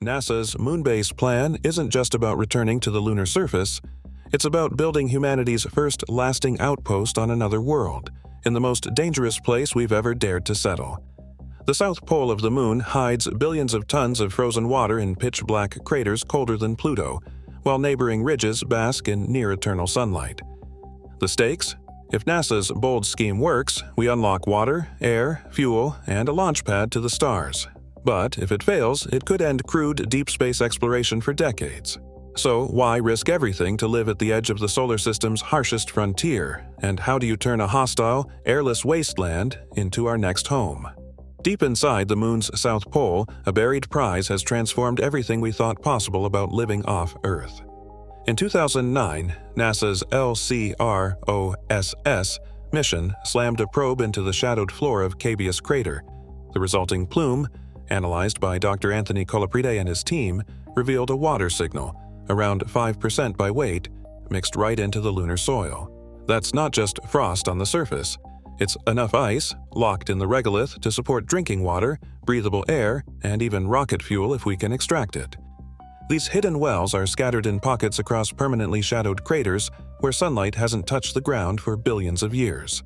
NASA's moon-base plan isn't just about returning to the lunar surface. It's about building humanity's first lasting outpost on another world, in the most dangerous place we've ever dared to settle. The south pole of the moon hides billions of tons of frozen water in pitch-black craters colder than Pluto, while neighboring ridges bask in near-eternal sunlight. The stakes? If NASA's bold scheme works, we unlock water, air, fuel, and a launch pad to the stars. But if it fails, it could end crewed deep space exploration for decades. So why risk everything to live at the edge of the solar system's harshest frontier? And how do you turn a hostile, airless wasteland into our next home? Deep inside the moon's south pole, a buried prize has transformed everything we thought possible about living off Earth. In 2009, NASA's LCROSS mission slammed a probe into the shadowed floor of Cabeus crater. The resulting plume, analyzed by Dr. Anthony Colapride and his team, revealed a water signal, around 5% by weight, mixed right into the lunar soil. That's not just frost on the surface. It's enough ice, locked in the regolith, to support drinking water, breathable air, and even rocket fuel if we can extract it. These hidden wells are scattered in pockets across permanently shadowed craters where sunlight hasn't touched the ground for billions of years.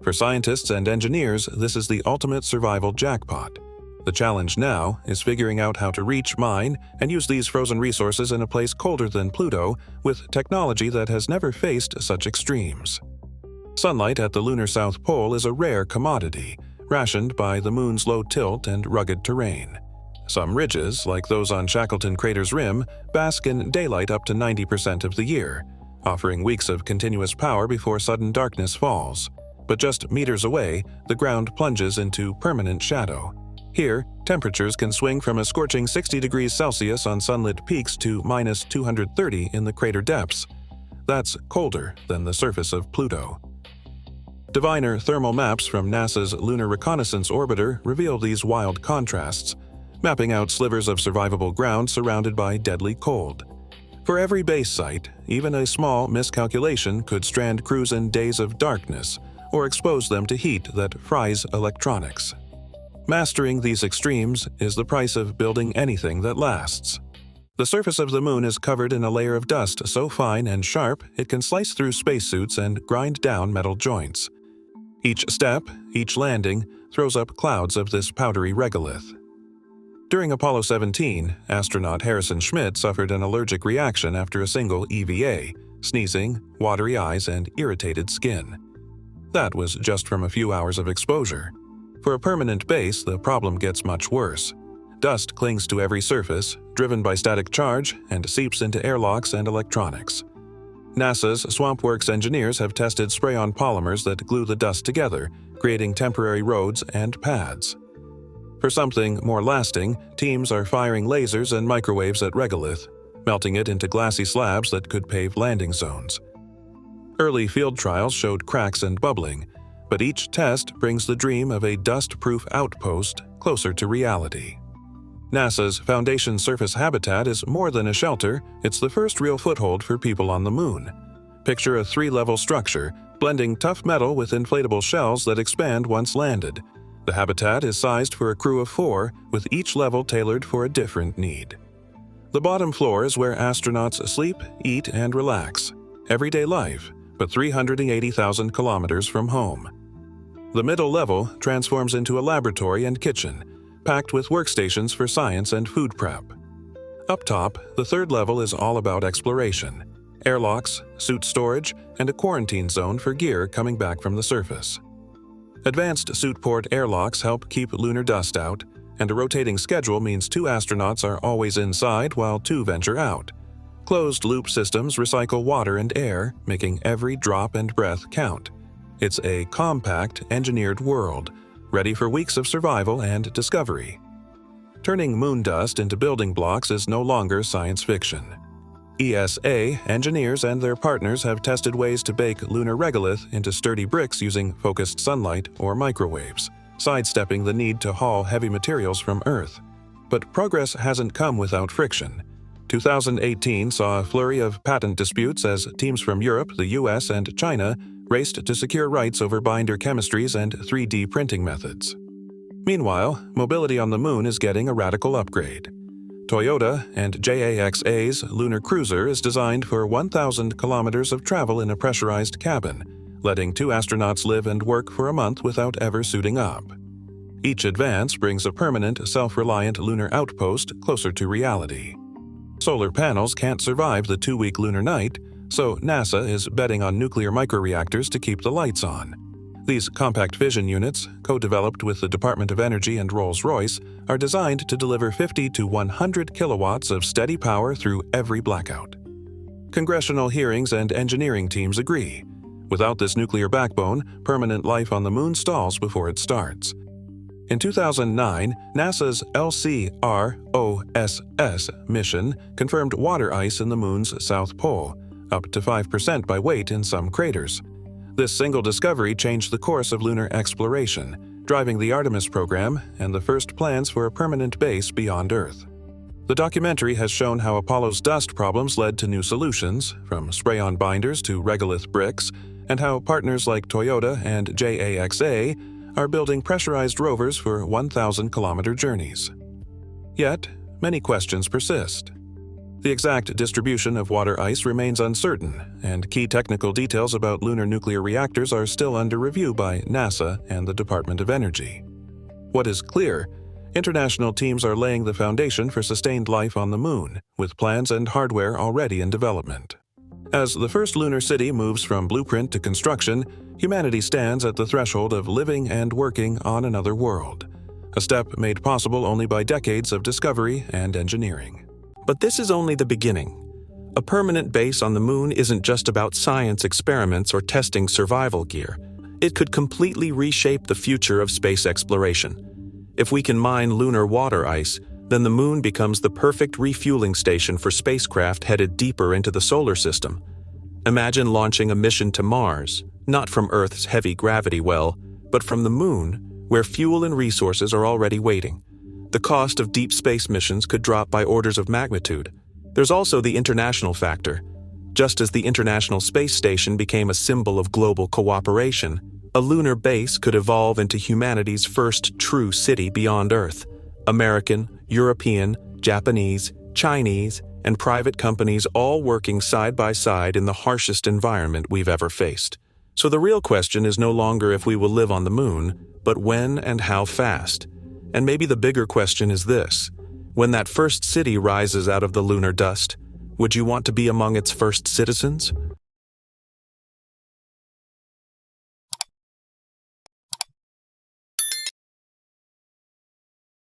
For scientists and engineers, this is the ultimate survival jackpot. The challenge now is figuring out how to reach, mine, and use these frozen resources in a place colder than Pluto with technology that has never faced such extremes. Sunlight at the lunar South Pole is a rare commodity, rationed by the moon's low tilt and rugged terrain. Some ridges, like those on Shackleton Crater's rim, bask in daylight up to 90% of the year, offering weeks of continuous power before sudden darkness falls. But just meters away, the ground plunges into permanent shadow. Here, temperatures can swing from a scorching 60 degrees Celsius on sunlit peaks to minus 230 in the crater depths. That's colder than the surface of Pluto. Diviner thermal maps from NASA's Lunar Reconnaissance Orbiter reveal these wild contrasts, mapping out slivers of survivable ground surrounded by deadly cold. For every base site, even a small miscalculation could strand crews in days of darkness or expose them to heat that fries electronics. Mastering these extremes is the price of building anything that lasts. The surface of the moon is covered in a layer of dust so fine and sharp it can slice through spacesuits and grind down metal joints. Each step, each landing, throws up clouds of this powdery regolith. During Apollo 17, astronaut Harrison Schmitt suffered an allergic reaction after a single EVA, sneezing, watery eyes, and irritated skin. That was just from a few hours of exposure. For a permanent base, the problem gets much worse. Dust clings to every surface, driven by static charge, and seeps into airlocks and electronics. NASA's SwampWorks engineers have tested spray-on polymers that glue the dust together, creating temporary roads and pads. For something more lasting, teams are firing lasers and microwaves at regolith, melting it into glassy slabs that could pave landing zones. Early field trials showed cracks and bubbling, but each test brings the dream of a dust-proof outpost closer to reality. NASA's Foundation Surface Habitat is more than a shelter, it's the first real foothold for people on the moon. Picture a 3-level structure, blending tough metal with inflatable shells that expand once landed. The habitat is sized for a crew of 4, with each level tailored for a different need. The bottom floor is where astronauts sleep, eat, and relax. Everyday life, but 380,000 kilometers from home. The middle level transforms into a laboratory and kitchen, packed with workstations for science and food prep. Up top, the third level is all about exploration. Airlocks, suit storage, and a quarantine zone for gear coming back from the surface. Advanced suit port airlocks help keep lunar dust out, and a rotating schedule means 2 astronauts are always inside while 2 venture out. Closed-loop systems recycle water and air, making every drop and breath count. It's a compact, engineered world, ready for weeks of survival and discovery. Turning moon dust into building blocks is no longer science fiction. ESA engineers and their partners have tested ways to bake lunar regolith into sturdy bricks using focused sunlight or microwaves, sidestepping the need to haul heavy materials from Earth. But progress hasn't come without friction. 2018 saw a flurry of patent disputes as teams from Europe, the US, and China raced to secure rights over binder chemistries and 3D printing methods. Meanwhile, mobility on the moon is getting a radical upgrade. Toyota and JAXA's Lunar Cruiser is designed for 1,000 kilometers of travel in a pressurized cabin, letting 2 astronauts live and work for a month without ever suiting up. Each advance brings a permanent, self-reliant lunar outpost closer to reality. Solar panels can't survive the 2-week lunar night, so NASA is betting on nuclear microreactors to keep the lights on. These compact fission units, co-developed with the Department of Energy and Rolls-Royce, are designed to deliver 50 to 100 kilowatts of steady power through every blackout. Congressional hearings and engineering teams agree. Without this nuclear backbone, permanent life on the Moon stalls before it starts. In 2009, NASA's LCROSS mission confirmed water ice in the Moon's south pole, up to 5% by weight in some craters. This single discovery changed the course of lunar exploration, driving the Artemis program and the first plans for a permanent base beyond Earth. The documentary has shown how Apollo's dust problems led to new solutions, from spray-on binders to regolith bricks, and how partners like Toyota and JAXA are building pressurized rovers for 1,000-kilometer journeys. Yet, many questions persist. The exact distribution of water ice remains uncertain, and key technical details about lunar nuclear reactors are still under review by NASA and the Department of Energy. What is clear, international teams are laying the foundation for sustained life on the Moon, with plans and hardware already in development. As the first lunar city moves from blueprint to construction, humanity stands at the threshold of living and working on another world, a step made possible only by decades of discovery and engineering. But this is only the beginning. A permanent base on the Moon isn't just about science experiments or testing survival gear. It could completely reshape the future of space exploration. If we can mine lunar water ice, then the Moon becomes the perfect refueling station for spacecraft headed deeper into the solar system. Imagine launching a mission to Mars, not from Earth's heavy gravity well, but from the Moon, where fuel and resources are already waiting. The cost of deep space missions could drop by orders of magnitude. There's also the international factor. Just as the International Space Station became a symbol of global cooperation, a lunar base could evolve into humanity's first true city beyond Earth. American, European, Japanese, Chinese, and private companies all working side by side in the harshest environment we've ever faced. So the real question is no longer if we will live on the Moon, but when and how fast. And maybe the bigger question is this: when that first city rises out of the lunar dust, would you want to be among its first citizens?